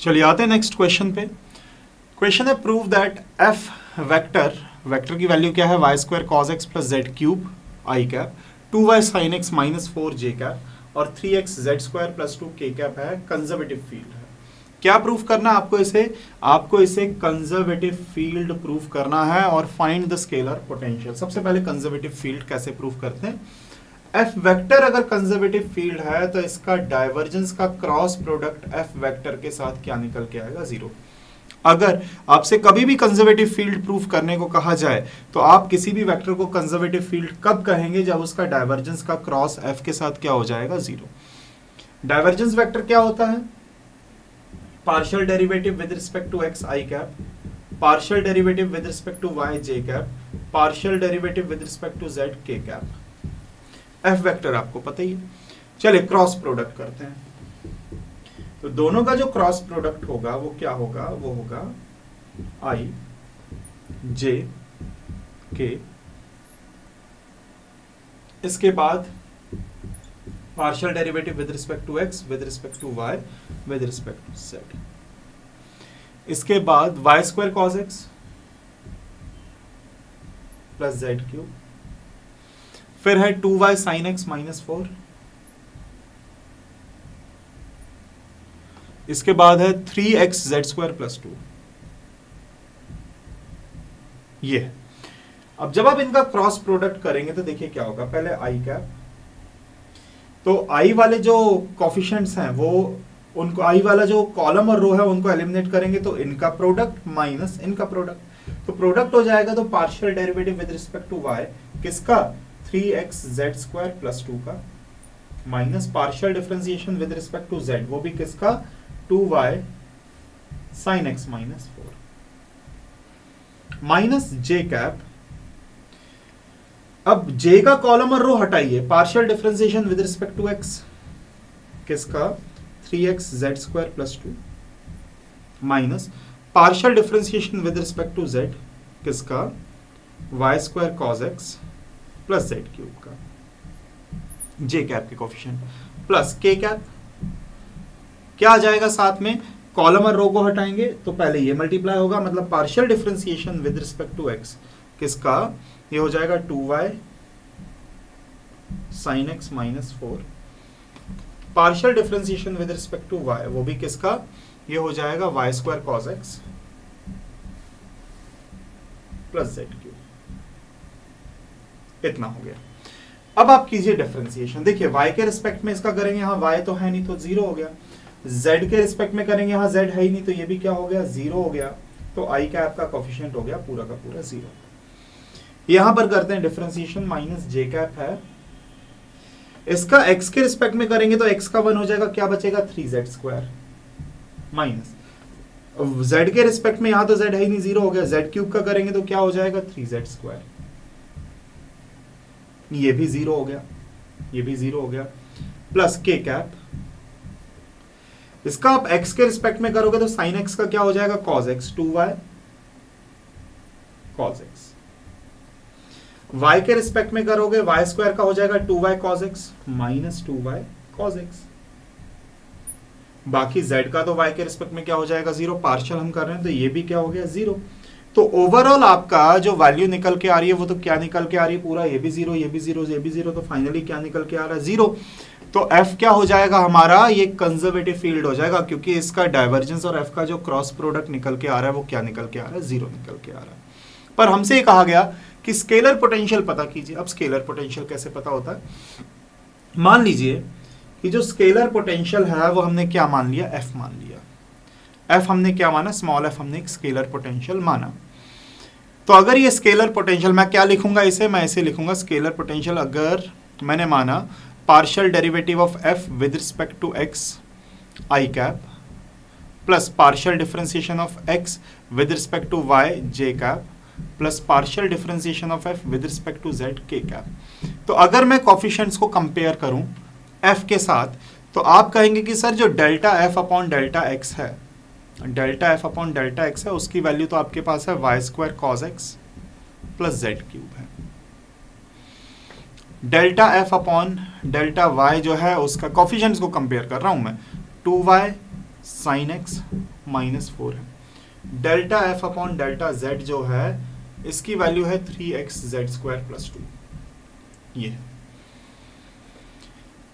चलिए आते हैं नेक्स्ट क्वेश्चन पे। क्वेश्चन है प्रूव दैट एफ वेक्टर की वैल्यू क्या है, Y square cos X plus Z cube I cap 2y sine x minus 4 J cap और 3x जेड स्क्वायर प्लस 2 के कैप है, कंजर्वेटिव फील्ड है। क्या प्रूफ करना है आपको इसे कंजर्वेटिव फील्ड प्रूफ करना है और फाइंड द स्केलर पोटेंशियल। सबसे पहले कंजर्वेटिव फील्ड कैसे प्रूफ करते हैं। एफ वेक्टर अगर कंजर्वेटिव फील्ड है तो इसका डाइवर्जेंस का क्रॉस प्रोडक्ट एफ वेक्टर के साथ क्या निकल के आएगा, 0। अगर आपसे कभी भी कंजर्वेटिव फील्ड प्रूफ करने को कहा जाए तो आप किसी भी वेक्टर को कंजर्वेटिव फील्ड कब कहेंगे, जब उसका डाइवर्जेंस का क्रॉस एफ के साथ क्या हो जाएगा, 0। डाइवर्जेंस वेक्टर क्या होता है, partial derivative with respect to x I cap, partial derivative with respect to Y J cap, partial derivative with respect to Z के कैप। एफ वेक्टर आपको पता ही है। चलिए क्रॉस प्रोडक्ट करते हैं। तो दोनों का जो क्रॉस प्रोडक्ट होगा वो क्या होगा, वो होगा आई जे के, इसके बाद partial derivative with respect to x, with respect to y, with respect to z, इसके बाद y square cos x plus Z cube, फिर है 2y साइन एक्स माइनस 4, इसके बाद है 3x जेड स्क्वायर प्लस 2। ये अब जब आप इनका क्रॉस प्रोडक्ट करेंगे तो देखिए क्या होगा। पहले आई कैप, तो आई वाले जो कोफिशिएंट्स हैं वो उनको, आई वाला जो कॉलम और रो है उनको एलिमिनेट करेंगे तो इनका प्रोडक्ट माइनस इनका प्रोडक्ट, तो प्रोडक्ट हो जाएगा तो partial derivative with respect to Y किसका, 3x जेड स्क्वायर प्लस 2 का, minus partial differentiation with respect to Z, वो भी किसका, 2y sine x minus 4 minus J cap. अब जे का कॉलम और रो हटाइए, partial differentiation with respect to x किसका, 3x Z square plus 2 minus partial differentiation with respect to Z किसका, y square cos x plus Z cube का, जे cap के coefficient plus के cap. क्या आ जाएगा साथ में, कॉलम और रो को हटाएंगे तो पहले ये मल्टीप्लाई होगा, मतलब partial differentiation with respect to x किसका, ये हो जाएगा 2y sine x minus 4, partial differentiation with respect to y वो भी किसका, ये हो जाएगा y square cos x plus Z cube. इतना हो गया। अब आप कीजिए डिफरेंशिएशन। देखिए y के रिस्पेक्ट में इसका करेंगे, यहाँ y तो है नहीं तो 0 हो गया, z के रिस्पेक्ट में करेंगे, यहाँ z है ही नहीं तो ये भी क्या हो गया, 0 हो गया, तो i का आपका कोफिशिएंट हो गया पूरा का पूरा 0। यहां पर करते हैं डिफरेंशिएशन, माइनस जे कैप है, इसका x के रिस्पेक्ट में करेंगे तो x का 1 हो जाएगा, क्या बचेगा, 3z स्क्वायर माइनस z के रिस्पेक्ट में, यहां तो z है ही नहीं, 0 हो गया, z क्यूब का करेंगे तो क्या हो जाएगा, 3z स्क्वायर, ये भी 0 हो गया, ये भी 0 हो गया, प्लस के कैप। इसका आप x के रिस्पेक्ट में करोगे तो साइन x का क्या हो जाएगा, cos x, 2y cos x, y के रिस्पेक्ट में करोगे y स्क्वायर का हो जाएगा 2y cos x minus 2y cos x, बाकी z का तो y के रिस्पेक्ट में क्या हो जाएगा, 0, पार्शियल हम कर रहे हैं तो ये भी क्या हो गया, 0। तो ओवरऑल आपका जो वैल्यू निकल के आ रही है वो तो क्या निकल के आ रही है, पूरा ये भी 0, ये भी 0, ये भी 0, तो फाइनली क्या निकल के आ रहा है, 0। तो f क्या हो जाएगा हमारा, ये कंजर्वेटिव फील्ड हो जाएगा, क्योंकि इसका डाइवर्जेंस और f का जो क्रॉस प्रोडक्ट निकल के आ रहा है वो क्या निकल के आ रहा है, 0 निकल के आ रहा है। पर हमसे ये कहा गया कि स्केलर पोटेंशियल पता कीजिए। अब स्केलर पोटेंशियल कैसे पता होता है, मान लीजिए कि जो स्केलर पोटेंशियल है वो हमने क्या मान लिया, f मान लिया। f हमने क्या माना, स्मॉल f हमने एक स्केलर पोटेंशियल माना। तो अगर ये स्केलर पोटेंशियल, मैं क्या लिखूंगा इसे, मैं इसे लिखूंगा स्केलर पोटेंशियल, अगर मैंने माना partial derivative of f with respect to x i cap plus partial differentiation of x with respect to y j cap plus partial differentiation of f with respect to z k cap. तो अगर मैं coefficients को compare करूं f के साथ तो आप कहेंगे कि सर जो delta f upon delta x है, delta f upon delta x है, उसकी वैल्यू तो आपके पास है y square cos x plus Z cube है। Delta f upon delta y जो है उसका कोफिशिएंट्स को कंपेयर कर रहा हूं मैं, 2y साइन एक्स माइनस 4 है। Delta F upon delta Z जो है इसकी वैल्यू है 3x(z²) + 2। ये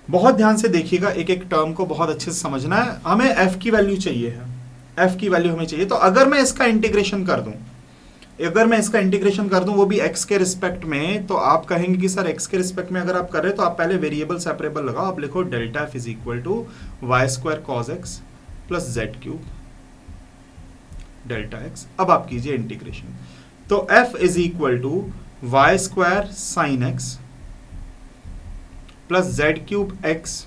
बहुत ध्यान से देखिएगा, एक एक टर्म को बहुत अच्छे से समझना है। हमें f की वैल्यू चाहिए है, f की वैल्यू हमें चाहिए। तो अगर मैं इसका इंटीग्रेशन कर दूं, वो भी x के रिस्पेक्ट में, तो आप कहेंगे कि सर x के रिस्पेक्ट में अगर आप कर रहे हैं तो आप पहले वेरिएबल सेपरेबल लगाओ। आप लिखो delta f = y² cos x + z³ delta x। अब आप कीजिए इंटीग्रेशन, तो f = y² sin x + z³ x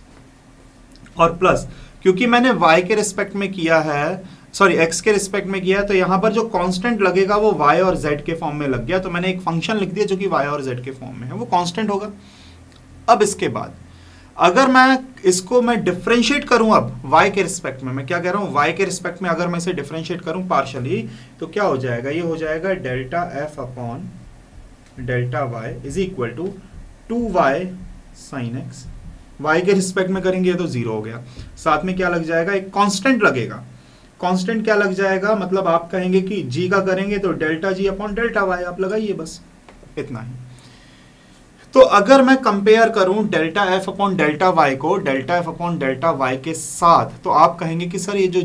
और प्लस, क्योंकि मैंने y के रिस्पेक्ट में किया है, सॉरी x के रिस्पेक्ट में किया है, तो यहां पर जो कांस्टेंट लगेगा वो y और z के फॉर्म में लग गया। तो मैंने एक फंक्शन लिख दिया जो कि y और z के फॉर्म में है, वो कांस्टेंट होगा। अब इसके बाद अगर मैं इसको डिफरेंशिएट करूं, अब y के रिस्पेक्ट में, मैं क्या कह रहा हूं, y के रिस्पेक्ट में अगर मैं इसे डिफरेंशिएट करूं पार्शियली, तो क्या हो जाएगा, ये हो जाएगा delta f upon delta y = 2y sin x। y के रिस्पेक्ट में करेंगे तो 0 हो गया। साथ में क्या लग जाएगा, एक कांस्टेंट लगेगा। कांस्टेंट क्या लग जाएगा, मतलब आप कहेंगे कि g का करेंगे तो delta g upon delta y, आप लगाइए, बस इतना ही। तो अगर मैं कंपेयर करूं delta f upon delta y को delta f upon delta y के साथ, तो आप कहेंगे कि सर ये जो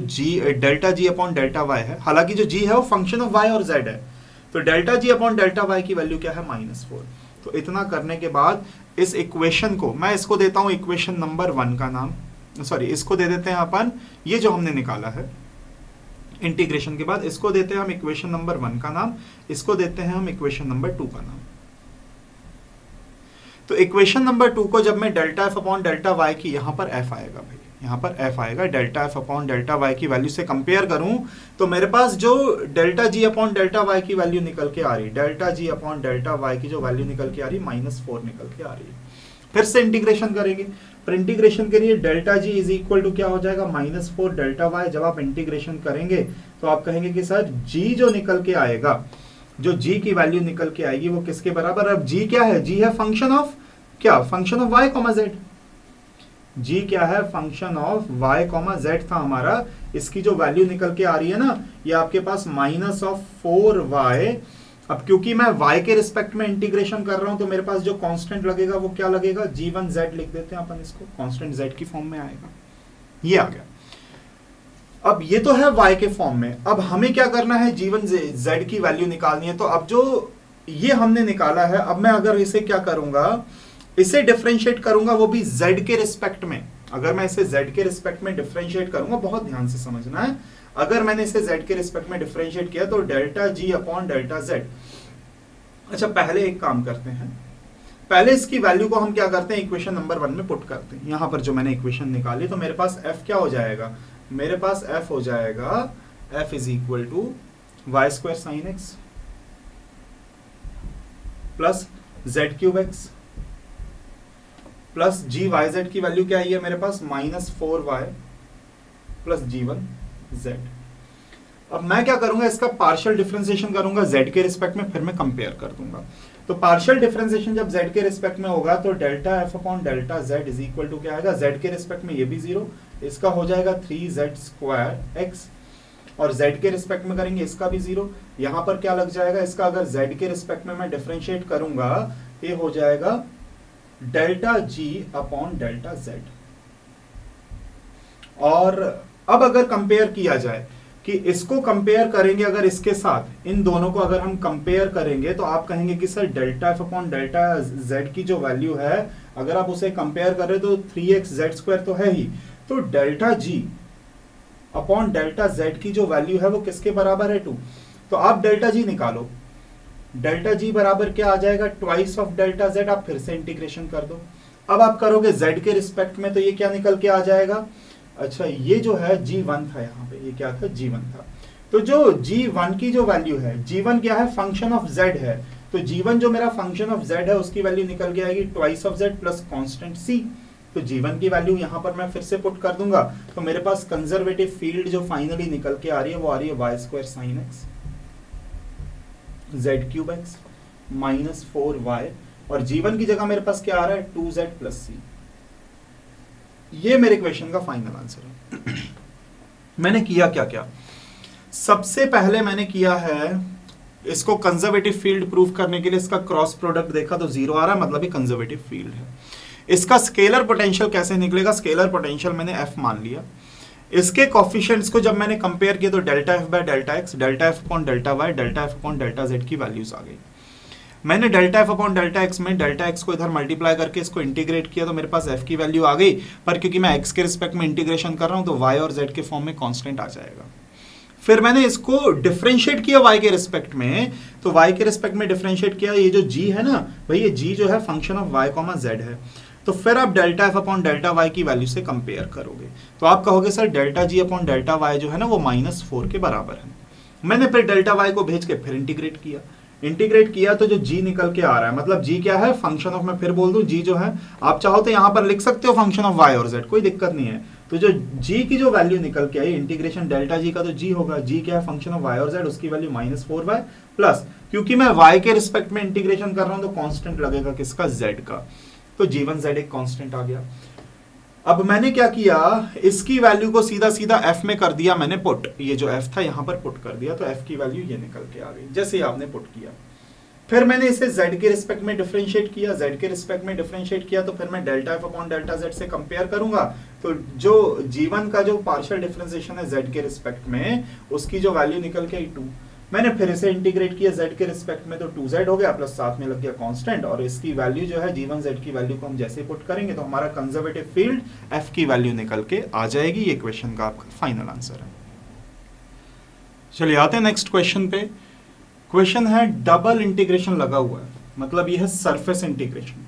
delta g upon delta y है, हालांकि जो g है वो फंक्शन ऑफ y और z है, तो delta g upon delta y की वैल्यू क्या है, -4। तो इतना करने के बाद इस इक्वेशन को मैं इसको देता हूं इक्वेशन नंबर 1 का नाम, सॉरी इसको दे देते हैं अपन, ये जो हमने निकाला है इंटीग्रेशन के बाद, इसको देते हैं हम इक्वेशन नंबर 1 का नाम, इसको देते हैं हम इक्वेशन नंबर 2 का नाम। तो इक्वेशन नंबर 2 को जब मैं delta f upon delta y की, यहां पर f आएगा भाई, यहां पर f आएगा, delta f upon delta y की वैल्यू से कंपेयर करूं तो मेरे पास जो delta g upon delta y की वैल्यू निकल के आ रही, delta g upon delta y की जो वैल्यू निकल के आ रही, -4 निकल के आ रही है। फिर से इंटीग्रेशन करेंगे, पर इंटीग्रेशन के लिए डेल्टा g = क्या हो जाएगा, -4 डेल्टा y। जब आप इंटीग्रेशन करेंगे तो आप कहेंगे कि सर g जो निकल के आएगा, जो g की वैल्यू निकल के आएगी वो किसके बराबर, अब g क्या है, g है फंक्शन ऑफ क्या, function of y, z। g क्या है, फंक्शन ऑफ y, z था हमारा। इसकी जो वैल्यू निकल के आ रही है ना, ये आपके पास -4y। अब क्योंकि मैं y के रिस्पेक्ट में इंटीग्रेशन कर रहा हूं तो मेरे पास जो कांस्टेंट लगेगा वो क्या लगेगा, g1z लिख देते हैं अपन इसको, कांस्टेंट z की फॉर्म में आएगा, ये आ गया। अब ये तो है y के फॉर्म में, अब हमें क्या करना है, g1z की वैल्यू निकालनी है। तो अब जो ये हमने निकाला है, अब मैं अगर इसे क्या करूंगा, इसे डिफरेंशिएट करूंगा, वो भी z के रिस्पेक्ट में। अगर मैं इसे z के रिस्पेक्ट में डिफरेंशिएट करूंगा, बहुत ध्यान से समझना है, अगर मैंने इसे z के रिस्पेक्ट में डिफरेंशिएट किया तो delta g upon delta z। अच्छा पहले एक काम करते हैं, पहले इसकी वैल्यू को हम क्या करते हैं, इक्वेशन नंबर 1 में पुट करते हैं। यहां पर जो मैंने इक्वेशन निकाली, तो मेरे पास f क्या हो जाएगा, मेरे पास f हो जाएगा f = y² sin x plus z³ x plus g(yz) की वैल्यू क्या है मेरे पास, -4y प्लस g1z। अब मैं क्या करूंगा, इसका पार्शियल डिफरेंशिएशन करूंगा z के रिस्पेक्ट में, फिर मैं कंपेयर कर दूंगा। तो पार्शियल डिफरेंशिएशन जब z के रिस्पेक्ट में होगा तो delta f upon delta z = क्या आएगा, z के रिस्पेक्ट में ये भी 0, इसका हो जाएगा 3z² x, और z के रिस्पेक्ट में करेंगे इसका भी 0। यहां पर क्या लग जाएगा, इसका अगर z के रिस्पेक्ट में मैं डिफरेंशिएट करूंगा, ये हो जाएगा delta g upon delta z। और अब अगर कंपेयर किया जाए कि इसको कंपेयर करेंगे अगर इसके साथ, इन दोनों को अगर हम कंपेयर करेंगे तो आप कहेंगे कि sir delta f upon delta z की जो वैल्यू है, अगर आप उसे कंपेयर कर रहे तो 3x(z²) तो है ही, तो delta g upon delta z की जो वैल्यू है वो किसके बराबर है, 2। तो आप डेल्टा g निकालो, डेल्टा g बराबर क्या आ जाएगा, ट्वाइस ऑफ डेल्टा z। आप फिर से इंटीग्रेशन कर दो, अब आप करोगे z के रिस्पेक्ट में, तो ये क्या निकल के आ जाएगा, अच्छा ये जो है g1 था, यहाँ पे ये क्या था, g1 था। तो जो g1 की जो वैल्यू है, g1 क्या है, फंक्शन ऑफ z है, तो g1 जो मेरा फंक्शन ऑफ z है उसकी वैल्यू निकल के आएगी twice of z plus constant c। तो g1 की वैल्यू यहाँ पर मैं फिर से पुट कर दूंगा, तो मेरे पास कंजर्वेटिव फील्ड जो फाइनली निकल के आ रही है वो आ रही है y² sin x z³ x -4y, और g1 की जगह मेरे पास क्या आ रहा है, 2z प्लस c। ये मेरे क्वेश्चन का फाइनल आंसर है। मैंने किया क्या क्या, सबसे पहले मैंने किया है इसको कंजर्वेटिव फील्ड प्रूफ करने के लिए इसका क्रॉस प्रोडक्ट देखा तो 0 आ रहा है, मतलब ये कंजर्वेटिव फील्ड है। इसका स्केलर पोटेंशियल कैसे निकलेगा, स्केलर पोटेंशियल मैंने f मान लिया। इसके कॉफिशिएंट्स को जब मैंने कंपेयर किया तो delta f by delta x, delta F upon delta y, delta F upon delta z की वैल्यूज आ गई। मैंने delta F upon delta x में डेल्टा एक्स को इधर मल्टीप्लाई करके इसको इंटीग्रेट किया तो मेरे पास एफ की वैल्यू आ गई, पर क्योंकि मैं एक्स के रिस्पेक्ट में इंटीग्रेशन कर रहा हूं तो वाई और जेड के फॉर्म में कांस्टेंट आ जाएगा। फिर मैंने इसको डिफरेंशिएट किया y के रिस्पेक्ट में, तो y के रिस्पेक्ट में डिफरेंशिएट किया, ये जो g है ना भाई, ये g जो है फंक्शन ऑफ y, z है। तो फिर आप delta F upon delta Y की वैल्यू से कंपेयर करोगे तो आप कहोगे sir delta G upon delta Y जो है ना वो -4 के बराबर है। मैंने फिर डेल्टा वाई को भेज के फिर इंटीग्रेट किया तो जो g निकल के आ रहा है, मतलब g क्या है, फंक्शन ऑफ, मैं फिर बोल दूं g जो है, आप चाहो तो यहां पर लिख सकते हो फंक्शन ऑफ y और z, कोई दिक्कत नहीं है। तो जो g की जो वैल्यू निकल के आई इंटीग्रेशन डेल्टा g का, तो g होगा, g क्या है, फंक्शन ऑफ y और z, उसकी वैल्यू -4y प्लस, क्योंकि मैं y के रिस्पेक्ट में इंटीग्रेशन कर रहा हूं तो कांस्टेंट लगेगा किसका, z का, तो g1 z एक कांस्टेंट आ गया। अब मैंने क्या किया, इसकी वैल्यू को सीधा सीधा f में कर दिया मैंने पुट, ये जो f था यहां पर पुट कर दिया तो f की वैल्यू ये निकल के आ गई जैसे ही आपने पुट किया। फिर मैंने इसे z के रिस्पेक्ट में डिफरेंशिएट किया, z के रिस्पेक्ट में डिफरेंशिएट किया तो फिर मैं delta f upon delta z से कंपेयर करूंगा तो जो g1 का जो पार्शियल डिफरेंशिएशन है z के रिस्पेक्ट में, उसकी जो वैल्यू निकल के आई 2। मैंने फिर इसे इंटीग्रेट किया z के रिस्पेक्ट में तो 2z हो गया प्लस साथ में लग गया कांस्टेंट, और इसकी वैल्यू जो है g1 z की वैल्यू को हम जैसे पुट करेंगे तो हमारा कंजर्वेटिव फील्ड f की वैल्यू निकल के आ जाएगी। ये क्वेश्चन का आपका फाइनल आंसर है। चलिए आते हैं नेक्स्ट क्वेश्चन पे। क्वेश्चन है डबल इंटीग्रेशन लगा हुआ है, मतलब ये है surface integration,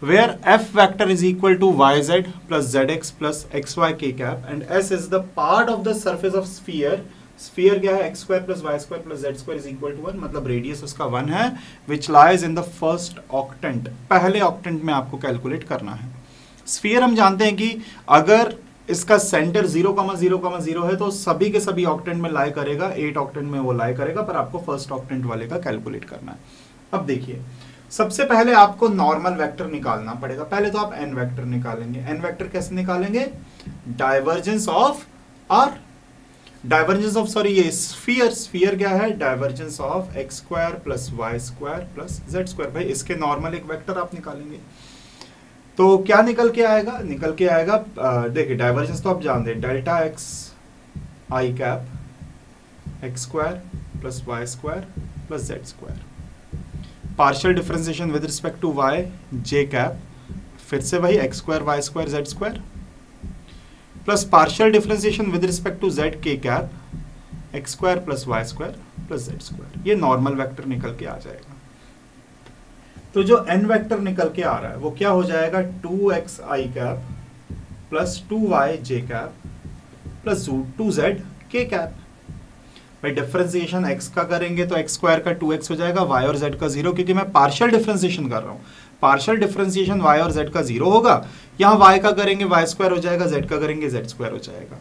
where f vector is equal to yz plus zx plus xy k cap and s is the part of the surface of sphere। Sphere क्या है, X square plus Y square plus Z square is equal to 1, मतलब radius उसका 1 है, which lies in the first octant, पहले octant में आपको calculate करना है। स्फीयर हम जानते हैं कि अगर इसका सेंटर 0,0,0 है तो सभी के सभी ऑक्टेंट में लाई करेगा, 8 ऑक्टेंट में वो लाई करेगा, पर आपको फर्स्ट ऑक्टेंट वाले का कैलकुलेट करना है। अब देखिए, सबसे पहले आपको नॉर्मल वेक्टर निकालना पड़ेगा। पहले तो आप एन वेक्टर निकालेंगे। एन वेक्टर कैसे निकालेंगे, divergence of R, divergence of, sorry ये स्फीयर, स्फीयर क्या है, divergence of X square plus Y square plus Z square. भाई इसके नॉर्मल एक वेक्टर आप निकालेंगे तो क्या निकल के आएगा, निकल के आएगा, देखिए डाइवर्जेंस तो आप जानते हैं, delta X I cap X square plus Y square plus Z square, partial differentiation with respect to Y J cap, फिर से वही X square Y square Z square, plus partial differentiation with respect to Z के cap X square plus Y square plus Z square. ये normal vector निकल के आ जाएगा। तो जो एन वेक्टर निकल के आ रहा है वो क्या हो जाएगा, 2x आई कैप प्लस 2y जे कैप प्लस 2z के कैप। भाई डिफरेंशिएशन x का करेंगे तो x स्क्वायर का 2x हो जाएगा, y और z का 0, क्योंकि मैं पार्शियल डिफरेंशिएशन कर रहा हूं, पार्शियल डिफरेंशिएशन y और z का 0 होगा। यहाँ y का करेंगे y स्क्वायर हो जाएगा, z का करेंगे z स्क्वायर हो जाएगा।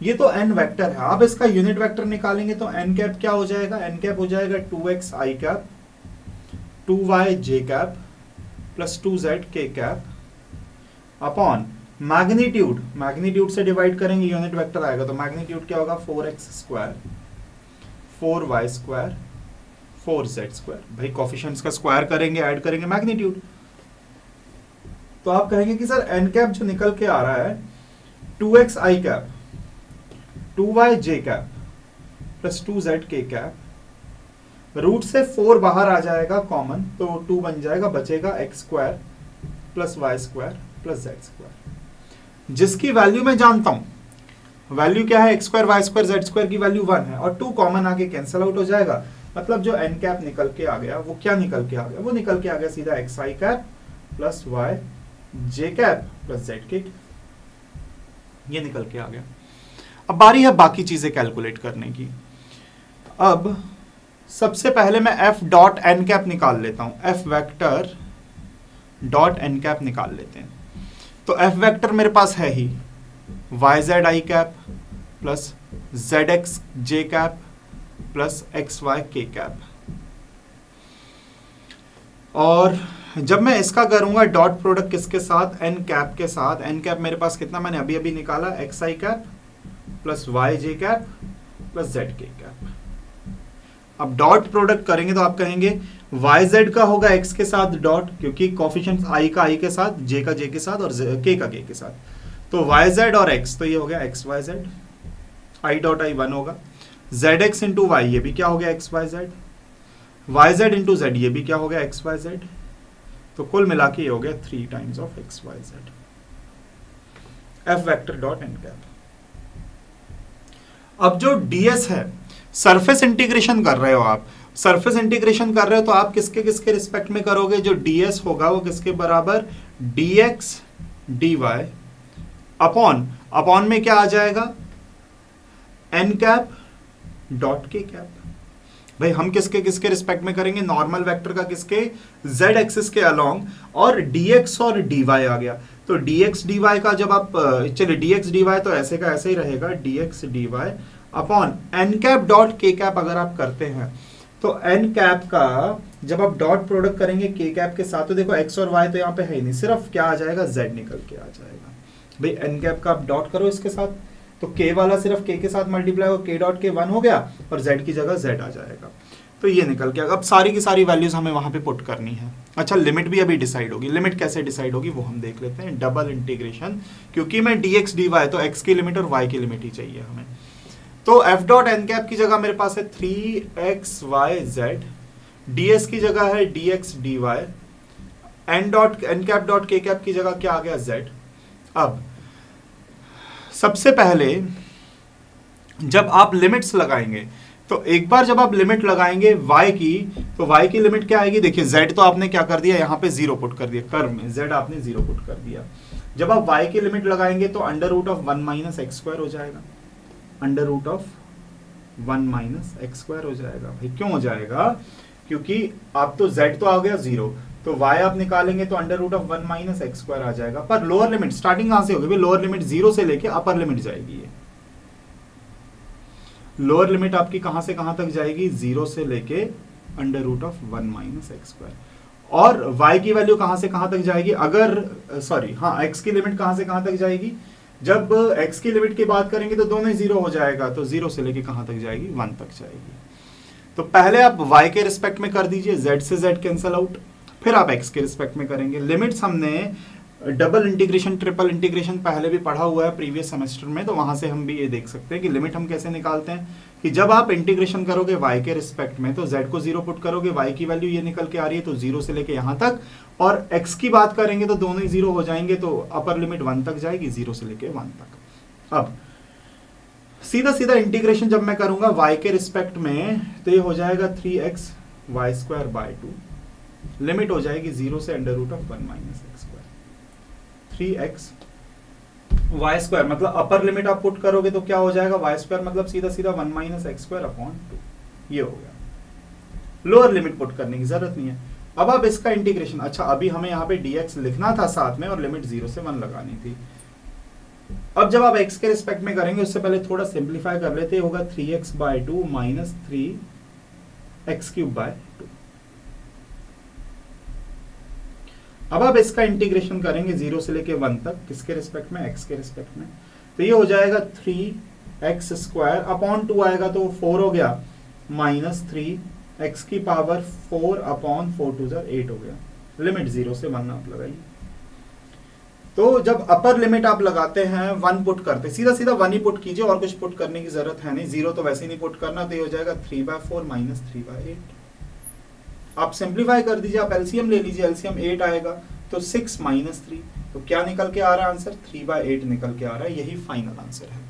ये तो n वेक्टर है। अब इसका यूनिट वेक्टर निकालेंगे तो n कैप क्या हो जाएगा, n कैप हो जाएगा 2x आई कैप 2y जे कैप प्लस 2z के कैप अपॉन मैग्नीट्यूड, मैग्नीट्यूड से डिवाइड करेंगे यूनिट वेक्टर आएगा तो मैग्नीट्यूड क्या होगा, 4x square 4y square 4z square. भाई कोफिशिएंट्स का स्क्वायर करेंगे, ऐड करेंगे मैग्नीट्यूड, तो आप कहेंगे कि सर n कैप जो निकल के आ रहा है 2x आई कैप 2y जे कैप प्लस 2z के कैप, रूट से 4 बाहर आ जाएगा कॉमन तो 2 बन जाएगा, बचेगा x square plus Y square plus Z square, जिसकी वैल्यू मैं जानता हूं, वैल्यू क्या है, X square Y square Z square की वैल्यू 1 है और 2 कॉमन आके कैंसिल आउट हो जाएगा। मतलब जो एन कैप निकल के आ गया वो क्या निकल के आ गया, वो निकल के आ गया सीधा एक्स आई कैप प्लस वाई जे कैप प्लस जेड के, ये निकल के आ गया। अब बारी है बाकी चीजें कैलकुलेट करने की। अब सबसे पहले मैं f डॉट एन कैप निकाल लेता हूं, f vector dot N cap निकाल लेते हैं। तो f वेक्टर मेरे पास है ही Y Z I cap plus Z X J cap plus X Y K cap, और जब मैं इसका करूंगा डॉट प्रोडक्ट किसके साथ, एन कैप के साथ, एन कैप मेरे पास कितना मैंने अभी अभी निकाला, एक्स आई कैप प्लस वाई जे कैप प्लस जेड के कैप। अब डॉट प्रोडक्ट करेंगे तो आप कहेंगे वाई जेड का होगा एक्स के साथ डॉट, क्योंकि कॉफिशिएंट आई का आई के साथ, जे का जे के साथ और के का के के साथ, तो वाई जेड और एक्स, तो ये हो गया X Y Z, I dot I 1 होगा, जेड एक्स इंटू वाई, ये भी क्या हो गया X Y Z, Y Z into Z, ये भी क्या हो गया एक्स वाई जेड, तो कुल मिला के ये हो गया 3 times of X Y Z. F vector dot N cap. अब जो डीएस है, सरफेस इंटीग्रेशन कर रहे हो आप, सरफेस इंटीग्रेशन कर रहे हो तो आप किसके किसके रिस्पेक्ट में करोगे, जो डीएस होगा वो किसके बराबर, dx dy अपॉन, अपॉन में क्या आ जाएगा, N cap dot K cap. भाई हम किसके किसके रिस्पेक्ट में करेंगे, नॉर्मल वेक्टर का किसके, z एक्सिस के अलोंग, और dx और dy आ गया, तो dx dy का जब आप, चलिए dx dy तो ऐसे का ऐसे ही रहेगा, dx dy upon N cap dot K cap अगर आप करते हैं तो एन कैप का जब आप डॉट प्रोडक्ट करेंगे के कैप के साथ, तो देखो x और y तो यहाँ पे है ही नहीं, सिर्फ क्या आ जाएगा, z निकल के आ जाएगा। भाई एन कैप का आप डॉट करो इसके साथ, तो k वाला सिर्फ k के साथ मल्टीप्लाई हो, k डॉट के 1 हो गया और z की जगह z आ जाएगा, तो ये निकल के। अब सारी की सारी वैल्यूज हमें वहां पे पुट करनी है। अच्छा लिमिट भी अभी डिसाइड होगी, लिमिट कैसे डिसाइड होगी वो हम देख लेते हैं, डबल इंटीग्रेशन, क्योंकि मैं dx dy तो x की लिमिट और y की लिमिट ही चाहिए हमें। तो f डॉट एन कैप की जगह मेरे पास है 3xyz, ds की जगह है dx dy, N dot N cap dot K cap की जगह क्या आ गया, z। अब सबसे पहले जब आप लिमिट्स लगाएंगे, तो एक बार जब आप लिमिट लगाएंगे y की, तो y की लिमिट क्या आएगी, देखिए z तो आपने क्या कर दिया, यहाँ पे 0 पुट कर दिया, कर्व में z आपने 0 पुट कर दिया। जब आप y की लिमिट लगाएंगे तो under root of 1 minus X square हो जाएगा, under root of 1 minus X square हो जाएगा। भाई क्यों हो जाएगा, क्योंकि आप तो z तो आ गया 0, तो y आप निकालेंगे तो under root of 1 minus X square आ जाएगा, पर लोअर लिमिट स्टार्टिंग कहां से होगी, भाई लोअर लिमिट 0 से लेके अपर लिमिट जाएगी, ये लोअर लिमिट आपकी कहां से कहां तक जाएगी, 0 से लेके under root of 1 minus X square, और y की वैल्यू कहां से कहां तक जाएगी, अगर सॉरी हाँ x की लिमिट कहां से कहां तक जाएगी, जब x की लिमिट की बात करेंगे तो दोनों ही 0 हो जाएगा, तो 0 से लेके कहां तक जाएगी, 1 तक जाएगी। तो पहले आप y के रिस्पेक्ट में कर दीजिए, z से z कैंसल आउट, फिर आप x के रिस्पेक्ट में करेंगे। लिमिट्स हमने डबल इंटीग्रेशन ट्रिपल इंटीग्रेशन पहले भी पढ़ा हुआ है प्रीवियस सेमेस्टर में, तो वहां से हम भी ये देख सकते हैं कि लिमिट हम कैसे निकालते हैं, कि जब आप इंटीग्रेशन करोगे y के रिस्पेक्ट में तो z को 0 पुट करोगे, y की वैल्यू ये निकल के आ रही है तो 0 से लेके यहां तक, और x की बात करेंगे तो दोनों ही 0 हो जाएंगे, तो अपर लिमिट 1 तक जाएगी, 0 से लेके 1 तक। अब सीधा सीधा इंटीग्रेशन जब मैं करूंगा y के रिस्पेक्ट में, तो ये हो जाएगा 3x y square by 2, limit हो जाएगी 0 से under root of 1 minus X square, 3x y square मतलब अपर लिमिट आप पुट करोगे तो क्या हो जाएगा, y स्क्वायर मतलब सीधा सीधा 1 माइनस एक्स स्क्वायर अपॉन 2, ये हो गया। लोअर लिमिट पुट करने की जरूरत नहीं है। अब आप इसका इंटीग्रेशन, अच्छा अभी हमें यहाँ पे dx लिखना था साथ में और लिमिट 0 से 1 लगानी थी। अब जब आप x के रिस्पेक्ट में करेंगे उससे पहले थोड़ा सिंप्लीफाई कर लेते, होगा 3x bye 2 minus 3x cube by 2। अब आप इसका इंटीग्रेशन करेंगे 0 से लेके 1 तक, किसके रिस्पेक्ट में, x के रिस्पेक्ट में, तो ये हो जाएगा 3x स्क्वायर अपॉन 2 आएगा तो 4 हो गया, माइनस 3x की पावर 4 अपॉन 4 2 8 हो गया। लिमिट 0 से 1 आप लगाइए। तो जब अपर लिमिट आप लगाते हैं 1 पुट करते, सीधा सीधा 1 ही पुट कीजिए और कुछ पुट करने की जरूरत है नहीं, 0 तो वैसे ही नहीं पुट करना, तो ये हो जाएगा 3/4 माइनस 3/8। आप सिंप्लीफाई कर दीजिए, आप एलसीएम ले लीजिए, एलसीएम 8 आएगा तो 6 माइनस 3, तो क्या निकल के आ रहा है आंसर, 3/8 निकल के आ रहा है, यही फाइनल आंसर है।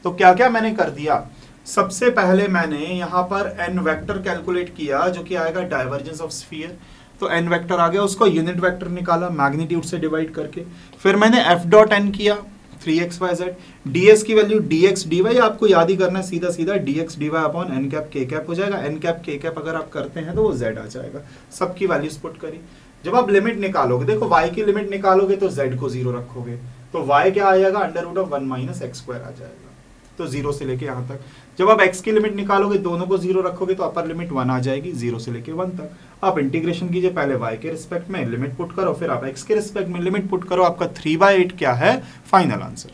तो क्या क्या मैंने कर दिया, सबसे पहले मैंने यहाँ पर एन वेक्टर कैलकुलेट किया जो कि आएगा डाइवर्जेंस ऑफ स्फीयर, तो एन वेक्टर आ गया, उसको यूनिट वेक्टर निकाला मैग्नीट्यूड से डिवाइड करके, फिर मैंने एफ डॉट एन किया 3xyz, ds की वैल्यू dx dy आपको याद ही करना है, सीधा सीधा dx dy upon N cap K cap हो जाएगा, एन कैप के कैप अगर आप करते हैं तो वो z आ जाएगा, सबकी वैल्यूज पुट करी। जब आप लिमिट निकालोगे, देखो y की लिमिट निकालोगे तो z को 0 रखोगे, तो y क्या आ जाएगा, under root of 1 minus X square आ जाएगा, तो 0 से लेके यहाँ तक। जब आप x की लिमिट निकालोगे, दोनों को 0 रखोगे तो अपर लिमिट 1 आ जाएगी, 0 से लेके 1 तक। आप इंटीग्रेशन कीजिए, पहले y के रिस्पेक्ट में लिमिट पुट करो, फिर आप x के रिस्पेक्ट में लिमिट पुट करो, आपका 3/8 क्या है, फाइनल आंसर।